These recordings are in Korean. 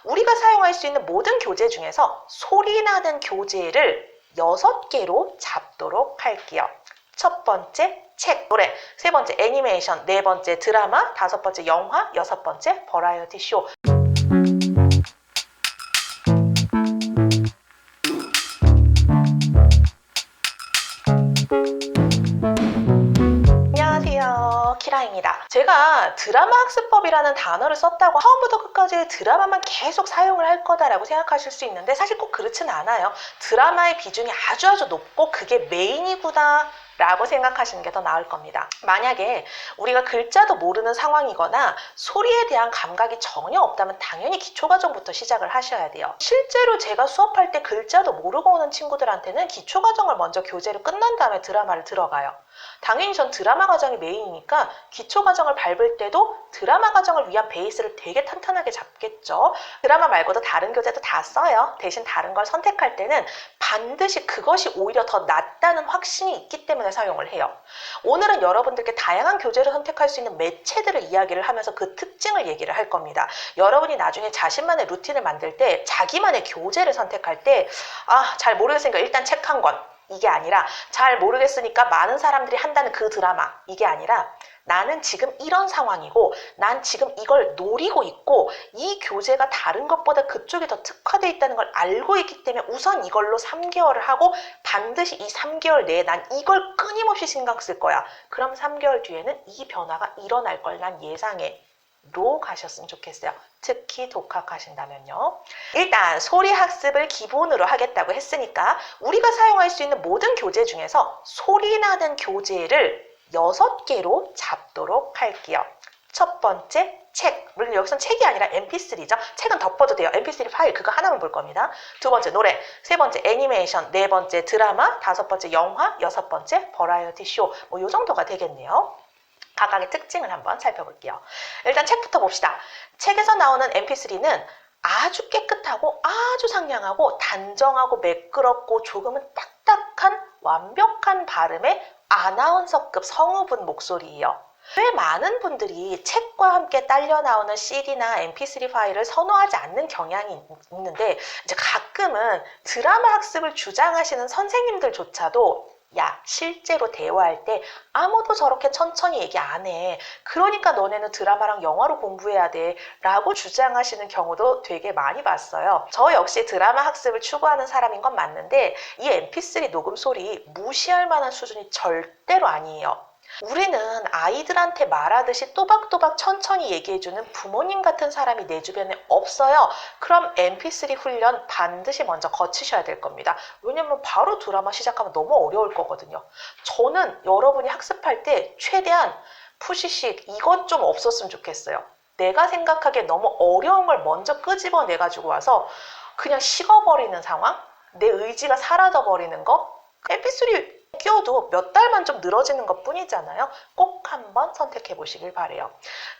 우리가 사용할 수 있는 모든 교재 중에서 소리 나는 교재를 6개로 잡도록 할게요. 첫 번째 책, 노래, 세 번째 애니메이션, 네 번째 드라마, 다섯 번째 영화, 여섯 번째 버라이어티 쇼. 안녕하세요, 키라입니다. 제가 드라마 학습법이라는 단어를 썼다고 처음부터 끝까지 드라마만 계속 사용을 할 거다라고 생각하실 수 있는데 사실 꼭 그렇지는 않아요. 드라마의 비중이 아주 높고 그게 메인이구나 라고 생각하시는 게 더 나을 겁니다. 만약에 우리가 글자도 모르는 상황이거나 소리에 대한 감각이 전혀 없다면 당연히 기초과정부터 시작을 하셔야 돼요. 실제로 제가 수업할 때 글자도 모르고 오는 친구들한테는 기초과정을 먼저 교재를 끝난 다음에 드라마를 들어가요. 당연히 전 드라마 과정이 메인이니까 기초과정을 밟을 때도 드라마 과정을 위한 베이스를 되게 탄탄하게 잡겠죠. 드라마 말고도 다른 교재도 다 써요. 대신 다른 걸 선택할 때는 반드시 그것이 오히려 더 낫다는 확신이 있기 때문에 사용을 해요. 오늘은 여러분들께 다양한 교재를 선택할 수 있는 매체들을 이야기를 하면서 그 특징을 얘기를 할 겁니다. 여러분이 나중에 자신만의 루틴을 만들 때 자기만의 교재를 선택할 때 잘 모르겠으니까 일단 책 한 권, 이게 아니라 잘 모르겠으니까 많은 사람들이 한다는 그 드라마, 이게 아니라 나는 지금 이런 상황이고 난 지금 이걸 노리고 있고 이 교재가 다른 것보다 그쪽이 더 특화되어 있다는 걸 알고 있기 때문에 우선 이걸로 3개월을 하고 반드시 이 3개월 내에 난 이걸 끊임없이 신경 쓸 거야. 그럼 3개월 뒤에는 이 변화가 일어날 걸 난 예상해. 로 가셨으면 좋겠어요. 특히 독학하신다면요. 일단 소리 학습을 기본으로 하겠다고 했으니까 우리가 사용할 수 있는 모든 교재 중에서 소리 나는 교재를 6개로 잡도록 할게요. 첫 번째 책, 물론 여기선 책이 아니라 mp3죠. 책은 덮어도 돼요. mp3 파일 그거 하나만 볼 겁니다. 두 번째 노래, 세 번째 애니메이션, 네 번째 드라마, 다섯 번째 영화, 여섯 번째 버라이어티 쇼. 요 정도가 되겠네요. 각각의 특징을 한번 살펴볼게요. 일단 책부터 봅시다. 책에서 나오는 mp3는 아주 깨끗하고 아주 상냥하고 단정하고 매끄럽고 조금은 딱딱한 완벽한 발음의 아나운서급 성우분 목소리예요. 꽤 많은 분들이 책과 함께 딸려 나오는 CD나 mp3 파일을 선호하지 않는 경향이 있는데 이제 가끔은 드라마 학습을 주장하시는 선생님들조차도 야, 실제로 대화할 때 아무도 저렇게 천천히 얘기 안 해. 그러니까 너네는 드라마랑 영화로 공부해야 돼. 라고 주장하시는 경우도 되게 많이 봤어요. 저 역시 드라마 학습을 추구하는 사람인 건 맞는데 이 mp3 녹음 소리 무시할 만한 수준이 절대로 아니에요. 우리는 아이들한테 말하듯이 또박또박 천천히 얘기해주는 부모님 같은 사람이 내 주변에 없어요. 그럼 mp3 훈련 반드시 먼저 거치셔야 될 겁니다. 왜냐면 바로 드라마 시작하면 너무 어려울 거거든요. 저는 여러분이 학습할 때 최대한 푸시식 이것 좀 없었으면 좋겠어요. 내가 생각하기에 너무 어려운 걸 먼저 끄집어내가지고 와서 그냥 식어버리는 상황? 내 의지가 사라져버리는 거? mp3 끼워도 몇 달만 좀 늘어지는 것 뿐이잖아요. 꼭 한번 선택해 보시길 바래요.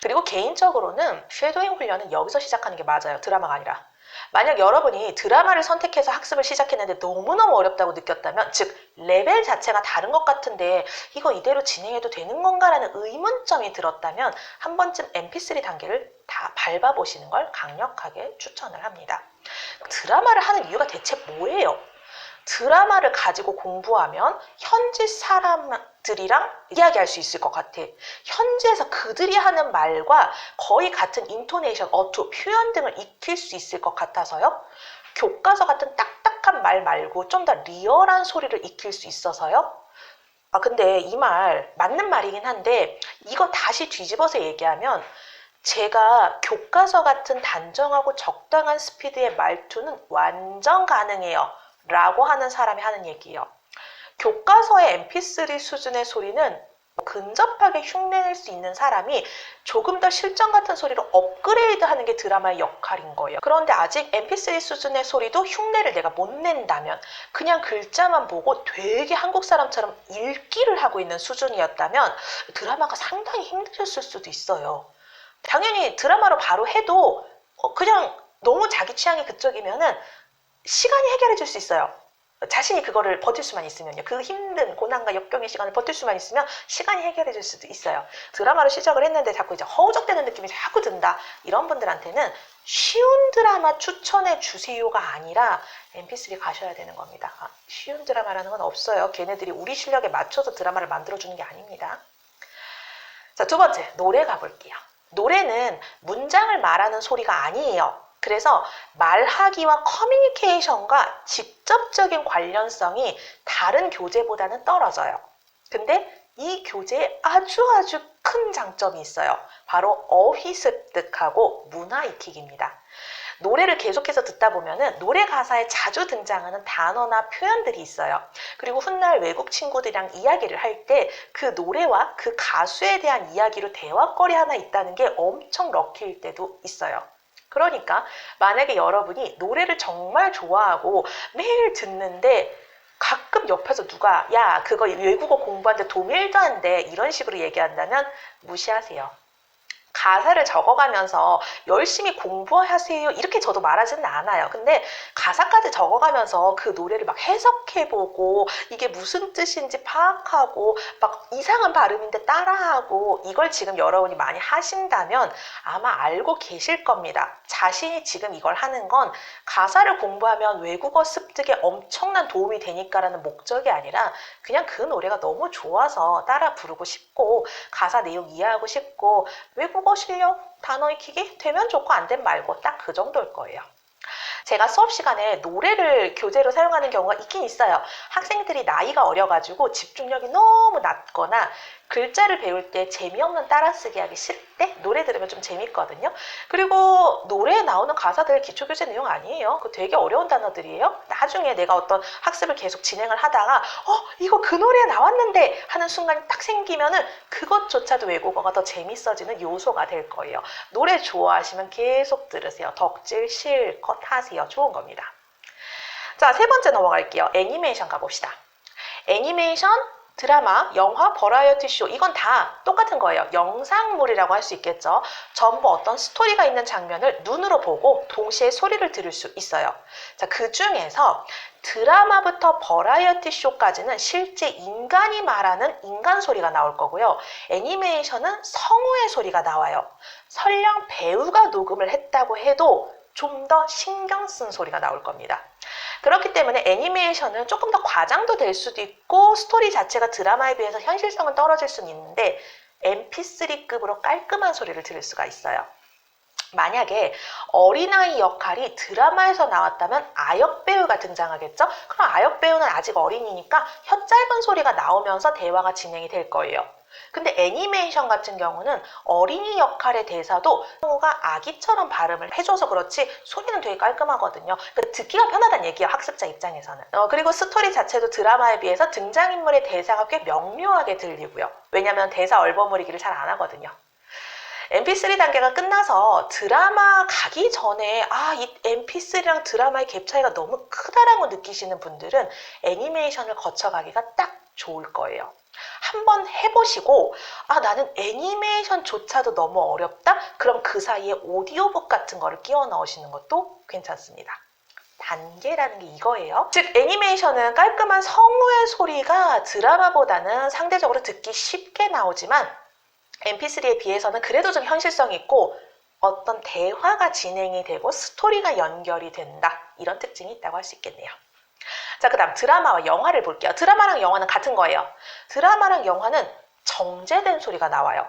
그리고 개인적으로는 쉐도잉 훈련은 여기서 시작하는 게 맞아요. 드라마가 아니라. 만약 여러분이 드라마를 선택해서 학습을 시작했는데 너무너무 어렵다고 느꼈다면, 즉 레벨 자체가 다른 것 같은데 이거 이대로 진행해도 되는 건가라는 의문점이 들었다면 한 번쯤 mp3 단계를 다 밟아보시는 걸 강력하게 추천을 합니다. 드라마를 하는 이유가 대체 뭐예요? 드라마를 가지고 공부하면 현지 사람들이랑 이야기할 수 있을 것 같아. 현지에서 그들이 하는 말과 거의 같은 인토네이션, 어투, 표현 등을 익힐 수 있을 것 같아서요. 교과서 같은 딱딱한 말 말고 좀 더 리얼한 소리를 익힐 수 있어서요. 근데 이 말 맞는 말이긴 한데 이거 다시 뒤집어서 얘기하면 제가 교과서 같은 단정하고 적당한 스피드의 말투는 완전 가능해요. 라고 하는 사람이 하는 얘기예요. 교과서의 mp3 수준의 소리는 근접하게 흉내낼 수 있는 사람이 조금 더 실전 같은 소리로 업그레이드 하는 게 드라마의 역할인 거예요. 그런데 아직 mp3 수준의 소리도 흉내를 내가 못 낸다면 그냥 글자만 보고 되게 한국 사람처럼 읽기를 하고 있는 수준이었다면 드라마가 상당히 힘드셨을 수도 있어요. 당연히 드라마로 바로 해도 그냥 너무 자기 취향이 그쪽이면은 시간이 해결해 줄 수 있어요. 자신이 그거를 버틸 수만 있으면요. 그 힘든 고난과 역경의 시간을 버틸 수만 있으면 시간이 해결해 줄 수도 있어요. 드라마를 시작을 했는데 자꾸 이제 허우적대는 느낌이 자꾸 든다. 이런 분들한테는 쉬운 드라마 추천해 주세요가 아니라 mp3 가셔야 되는 겁니다. 쉬운 드라마라는 건 없어요. 걔네들이 우리 실력에 맞춰서 드라마를 만들어주는 게 아닙니다. 자, 두 번째, 노래 가볼게요. 노래는 문장을 말하는 소리가 아니에요. 그래서 말하기와 커뮤니케이션과 직접적인 관련성이 다른 교재보다는 떨어져요. 근데 이 교재에 아주 큰 장점이 있어요. 바로 어휘 습득하고 문화 익히기입니다. 노래를 계속해서 듣다 보면은 노래 가사에 자주 등장하는 단어나 표현들이 있어요. 그리고 훗날 외국 친구들이랑 이야기를 할 때 그 노래와 그 가수에 대한 이야기로 대화거리 하나 있다는 게 엄청 럭키일 때도 있어요. 그러니까 만약에 여러분이 노래를 정말 좋아하고 매일 듣는데 가끔 옆에서 누가 야 그거 외국어 공부하는데 도움이 1도 안 돼 이런 식으로 얘기한다면 무시하세요. 가사를 적어가면서 열심히 공부하세요 이렇게 저도 말하지는 않아요. 근데 가사까지 적어가면서 그 노래를 막 해석해보고 이게 무슨 뜻인지 파악하고 막 이상한 발음인데 따라하고 이걸 지금 여러분이 많이 하신다면 아마 알고 계실 겁니다. 자신이 지금 이걸 하는 건 가사를 공부하면 외국어 습득에 엄청난 도움이 되니까라는 목적이 아니라 그냥 그 노래가 너무 좋아서 따라 부르고 싶고 가사 내용 이해하고 싶고 외국어 실력, 단어 익히기 되면 좋고 안 되면 말고 딱 그 정도일 거예요. 제가 수업 시간에 노래를 교재로 사용하는 경우가 있긴 있어요. 학생들이 나이가 어려가지고 집중력이 너무 낮거나 글자를 배울 때 재미없는 따라쓰기 하기 싫을 때 노래 들으면 좀 재밌거든요. 그리고 노래에 나오는 가사들 기초교재 내용 아니에요. 그 되게 어려운 단어들이에요. 나중에 내가 어떤 학습을 계속 진행을 하다가 이거 그 노래에 나왔는데 하는 순간이 딱 생기면은 그것조차도 외국어가 더 재밌어지는 요소가 될 거예요. 노래 좋아하시면 계속 들으세요. 덕질 실컷 하세요. 좋은 겁니다. 자, 세 번째 넘어갈게요. 애니메이션 가봅시다. 애니메이션, 드라마, 영화, 버라이어티 쇼 이건 다 똑같은 거예요. 영상물이라고 할 수 있겠죠. 전부 어떤 스토리가 있는 장면을 눈으로 보고 동시에 소리를 들을 수 있어요. 자, 그 중에서 드라마부터 버라이어티 쇼까지는 실제 인간이 말하는 인간 소리가 나올 거고요. 애니메이션은 성우의 소리가 나와요. 설령 배우가 녹음을 했다고 해도 좀 더 신경 쓴 소리가 나올 겁니다. 그렇기 때문에 애니메이션은 조금 더 과장도 될 수도 있고 스토리 자체가 드라마에 비해서 현실성은 떨어질 수는 있는데 mp3급으로 깔끔한 소리를 들을 수가 있어요. 만약에 어린아이 역할이 드라마에서 나왔다면 아역 배우가 등장하겠죠? 그럼 아역 배우는 아직 어린이니까 혀 짧은 소리가 나오면서 대화가 진행이 될 거예요. 근데 애니메이션 같은 경우는 어린이 역할의 대사도 성우가 아기처럼 발음을 해줘서 그렇지 소리는 되게 깔끔하거든요. 그러니까 듣기가 편하다는 얘기예요. 학습자 입장에서는. 그리고 스토리 자체도 드라마에 비해서 등장인물의 대사가 꽤 명료하게 들리고요. 왜냐하면 대사 얼버무리기를 잘 안 하거든요. mp3 단계가 끝나서 드라마 가기 전에 이 mp3랑 드라마의 갭 차이가 너무 크다라고 느끼시는 분들은 애니메이션을 거쳐가기가 딱 좋을 거예요. 한번 해보시고 나는 애니메이션조차도 너무 어렵다? 그럼 그 사이에 오디오북 같은 거를 끼워 넣으시는 것도 괜찮습니다. 단계라는 게 이거예요. 즉 애니메이션은 깔끔한 성우의 소리가 드라마보다는 상대적으로 듣기 쉽게 나오지만 mp3에 비해서는 그래도 좀 현실성이 있고 어떤 대화가 진행이 되고 스토리가 연결이 된다. 이런 특징이 있다고 할 수 있겠네요. 자, 그 다음 드라마와 영화를 볼게요. 드라마랑 영화는 같은 거예요. 드라마랑 영화는 정제된 소리가 나와요.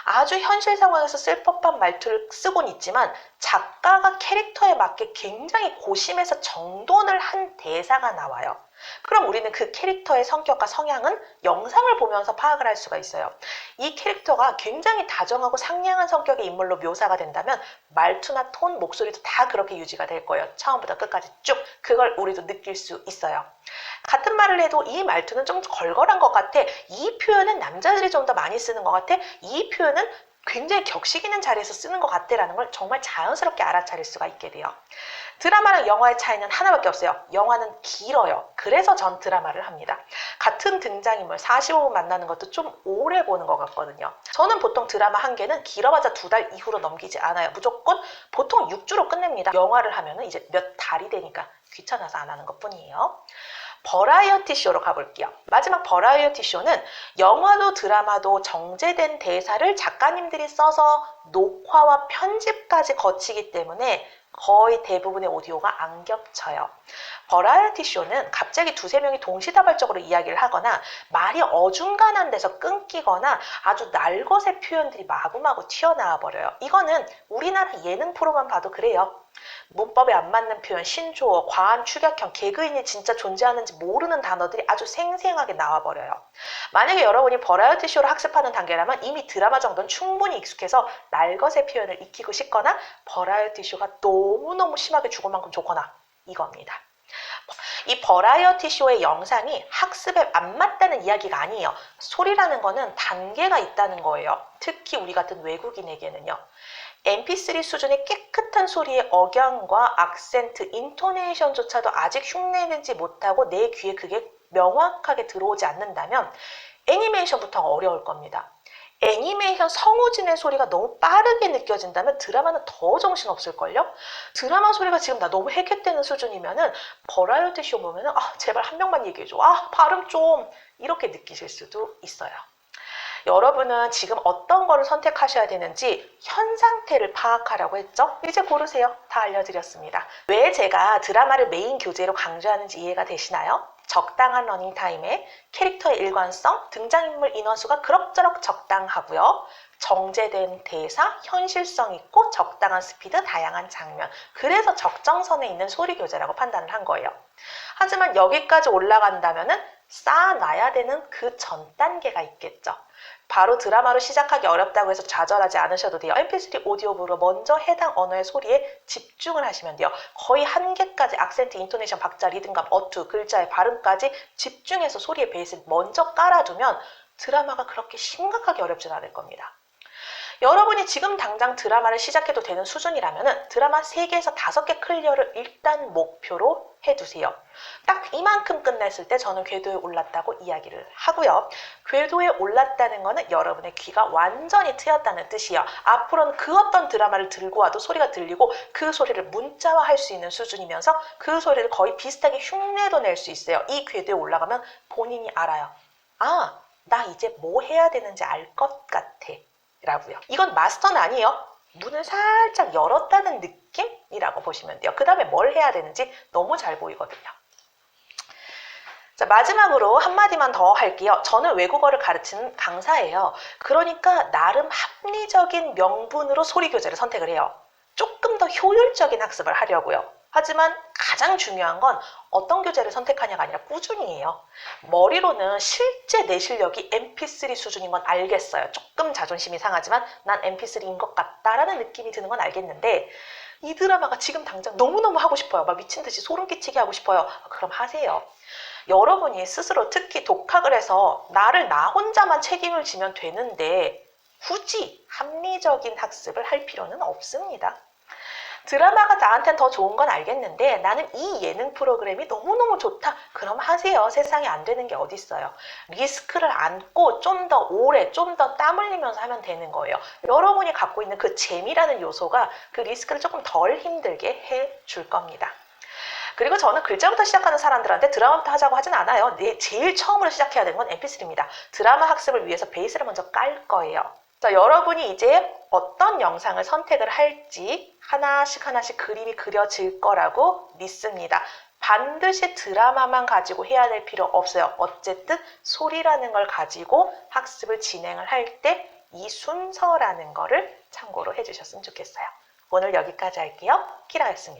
아주 현실 상황에서 쓸 법한 말투를 쓰곤 있지만 작가가 캐릭터에 맞게 굉장히 고심해서 정돈을 한 대사가 나와요. 그럼 우리는 그 캐릭터의 성격과 성향은 영상을 보면서 파악을 할 수가 있어요. 이 캐릭터가 굉장히 다정하고 상냥한 성격의 인물로 묘사가 된다면 말투나 톤, 목소리도 다 그렇게 유지가 될 거예요. 처음부터 끝까지 쭉. 그걸 우리도 느낄 수 있어요. 같은 말을 해도 이 말투는 좀 걸걸한 것 같아. 이 표현은 남자들이 좀 더 많이 쓰는 것 같아. 이 표현은 굉장히 격식 있는 자리에서 쓰는 것 같다라는 걸 정말 자연스럽게 알아차릴 수가 있게 돼요. 드라마랑 영화의 차이는 하나밖에 없어요. 영화는 길어요. 그래서 전 드라마를 합니다. 같은 등장인물 45분 만나는 것도 좀 오래 보는 것 같거든요. 저는 보통 드라마 한 개는 길어봤자 2달 이후로 넘기지 않아요. 무조건 보통 6주로 끝냅니다. 영화를 하면은 이제 몇 달이 되니까 귀찮아서 안 하는 것 뿐이에요. 버라이어티 쇼로 가볼게요. 마지막 버라이어티 쇼는 영화도 드라마도 정제된 대사를 작가님들이 써서 녹화와 편집까지 거치기 때문에 거의 대부분의 오디오가 안 겹쳐요. 버라이어티 쇼는 갑자기 두세 명이 동시다발적으로 이야기를 하거나 말이 어중간한 데서 끊기거나 아주 날것의 표현들이 마구마구 튀어나와 버려요. 이거는 우리나라 예능 프로만 봐도 그래요. 문법에 안 맞는 표현, 신조어, 과한 축약형, 개그인이 진짜 존재하는지 모르는 단어들이 아주 생생하게 나와버려요. 만약에 여러분이 버라이어티 쇼를 학습하는 단계라면 이미 드라마 정도는 충분히 익숙해서 날것의 표현을 익히고 싶거나 버라이어티 쇼가 너무너무 심하게 죽을 만큼 좋거나 이겁니다. 이 버라이어티 쇼의 영상이 학습에 안 맞다는 이야기가 아니에요. 소리라는 거는 단계가 있다는 거예요. 특히 우리 같은 외국인에게는요. mp3 수준의 깨끗한 소리의 억양과 악센트, 인토네이션조차도 아직 흉내내지 못하고 내 귀에 그게 명확하게 들어오지 않는다면 애니메이션부터가 어려울 겁니다. 애니메이션 성우진의 소리가 너무 빠르게 느껴진다면 드라마는 더 정신없을걸요? 드라마 소리가 지금 나 너무 해켓되는 수준이면은 버라이어티 쇼 보면은 제발 한 명만 얘기해줘. 발음 좀 이렇게 느끼실 수도 있어요. 여러분은 지금 어떤 거를 선택하셔야 되는지 현 상태를 파악하라고 했죠? 이제 고르세요. 다 알려드렸습니다. 왜 제가 드라마를 메인 교재로 강조하는지 이해가 되시나요? 적당한 러닝타임에 캐릭터의 일관성, 등장인물 인원수가 그럭저럭 적당하고요. 정제된 대사, 현실성 있고 적당한 스피드, 다양한 장면. 그래서 적정선에 있는 소리 교재라고 판단을 한 거예요. 하지만 여기까지 올라간다면은 쌓아놔야 되는 그 전 단계가 있겠죠. 바로 드라마로 시작하기 어렵다고 해서 좌절하지 않으셔도 돼요. mp3 오디오북으로 먼저 해당 언어의 소리에 집중을 하시면 돼요. 거의 한계까지 악센트, 인토네이션, 박자, 리듬감, 어투, 글자의 발음까지 집중해서 소리의 베이스를 먼저 깔아두면 드라마가 그렇게 심각하게 어렵진 않을 겁니다. 여러분이 지금 당장 드라마를 시작해도 되는 수준이라면 드라마 3개에서 5개 클리어를 일단 목표로 해두세요. 딱 이만큼 끝냈을 때 저는 궤도에 올랐다고 이야기를 하고요. 궤도에 올랐다는 거는 여러분의 귀가 완전히 트였다는 뜻이에요. 앞으로는 그 어떤 드라마를 들고 와도 소리가 들리고 그 소리를 문자화할 수 있는 수준이면서 그 소리를 거의 비슷하게 흉내도 낼 수 있어요. 이 궤도에 올라가면 본인이 알아요. 나 이제 뭐 해야 되는지 알 것 같아. 라고요. 이건 마스터는 아니에요. 문을 살짝 열었다는 느낌이라고 보시면 돼요. 그 다음에 뭘 해야 되는지 너무 잘 보이거든요. 자, 마지막으로 한마디만 더 할게요. 저는 외국어를 가르치는 강사예요. 그러니까 나름 합리적인 명분으로 소리 교재를 선택을 해요. 조금 더 효율적인 학습을 하려고요. 하지만 가장 중요한 건 어떤 교재를 선택하냐가 아니라 꾸준히예요. 머리로는 실제 내 실력이 mp3 수준인 건 알겠어요. 조금 자존심이 상하지만 난 mp3인 것 같다라는 느낌이 드는 건 알겠는데 이 드라마가 지금 당장 너무너무 하고 싶어요. 막 미친 듯이 소름 끼치게 하고 싶어요. 그럼 하세요. 여러분이 스스로 특히 독학을 해서 나 혼자만 책임을 지면 되는데 굳이 합리적인 학습을 할 필요는 없습니다. 드라마가 나한테는 더 좋은 건 알겠는데 나는 이 예능 프로그램이 너무너무 좋다. 그럼 하세요. 세상에 안 되는 게 어딨어요. 리스크를 안고 좀 더 오래, 좀 더 땀 흘리면서 하면 되는 거예요. 여러분이 갖고 있는 그 재미라는 요소가 그 리스크를 조금 덜 힘들게 해줄 겁니다. 그리고 저는 글자부터 시작하는 사람들한테 드라마부터 하자고 하진 않아요. 제일 처음으로 시작해야 되는 건 mp3입니다. 드라마 학습을 위해서 베이스를 먼저 깔 거예요. 자, 여러분이 이제 어떤 영상을 선택을 할지 하나씩 그림이 그려질 거라고 믿습니다. 반드시 드라마만 가지고 해야 될 필요 없어요. 어쨌든 소리라는 걸 가지고 학습을 진행을 할 때 이 순서라는 거를 참고로 해주셨으면 좋겠어요. 오늘 여기까지 할게요. 키라였습니다.